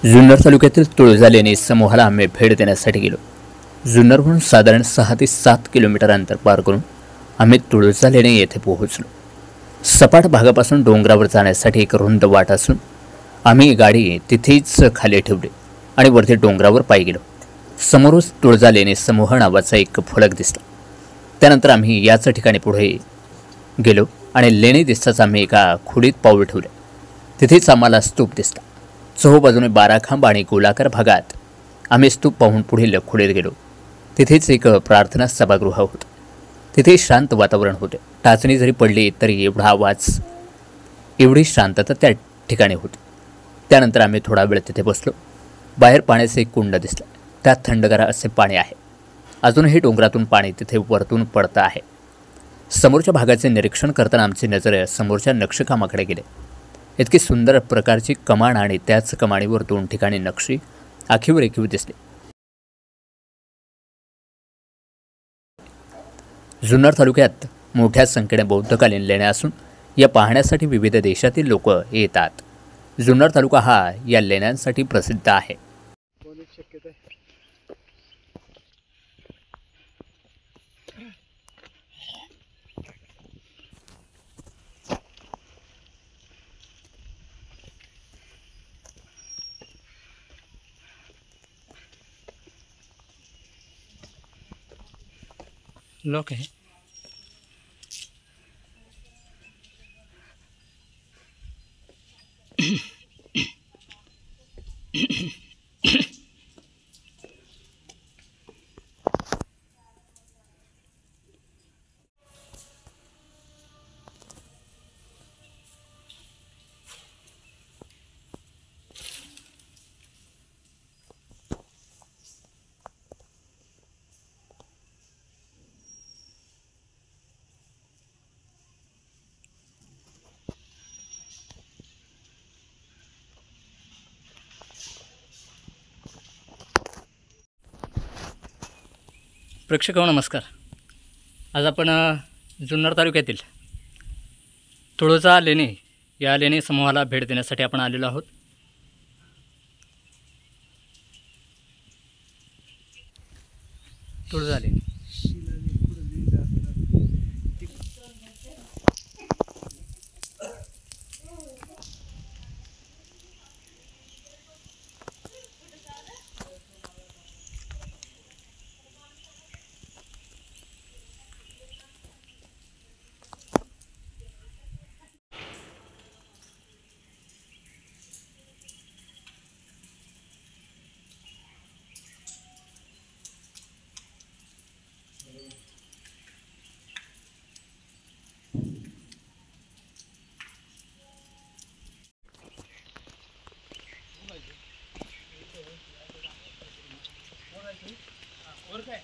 जुन्नर तालुक्यातील तुळजा लेणी समूहाला आम्ही भेट देण्यासाठी गेलो। जुन्नरहून साधारण 6 ते 7 किलोमीटर अंतर पार करून आम्ही तुळजा लेणी येथे पोहोचलो। सपाट भागापासून डोंगरावर जाण्यासाठी एक रुंद वाट असून आम्ही गाडी तिथेच खाली ठेवली आणि वरती डोंगरावर पायी गेलो। समोरच तुळजा लेणी समूह नावाचा एक फलक दिसला। त्यानंतर आम्ही याच ठिकाणी पुढे गेलो आणि लेणी दिसताच आम्ही एका खोलीत पाऊल ठेवले। तिथेच आम्हाला स्तूप दिसला। चहूबाजूने 12 खांब आणि गोलाकार भागात आम्ही स्तूप पाहून पुढील खोलीत गेलो। तिथेच एक प्रार्थना सभागृह होते। तिथे शांत वातावरण होते। टाचणी जरी पडली तरी एवढा आवाज, एवढी शांतता त्या ठिकाणी होती। त्यानंतर आम्ही थोडा वेळ तिथे बसलो। बाहेर पाण्याचे एक कुंड दिसलं। त्यात थंडगार असे पाणी आहे। अजूनही डोंगरातून पाणी तिथे वरतून पडतं आहे। समोरच्या भागाचे निरीक्षण करताना आमची नजर समोरच्या नक्षीकामाकडे गेली। इतकी सुंदर प्रकारची कमान आणि त्याच कमानीवर 2 ठिकाणी नक्षी आखीवर रेखीव दिसली। जुन्नर तालुक्यात मोठ्या संख्येने बौद्धकालीन लेण्या असून या पाहण्यासाठी विविध देशातील लोक येतात। जुन्नर तालुका हा या लेण्यांसाठी प्रसिद्ध आहे। लोक है प्रेक्षकांनो नमस्कार। आज आपण जुन्नर तालुक्यातील तुळजा लेणी या लेणी समूहाला भेट देण्यासाठी आपण आलेलो आहोत। तुळजा लेणी और काय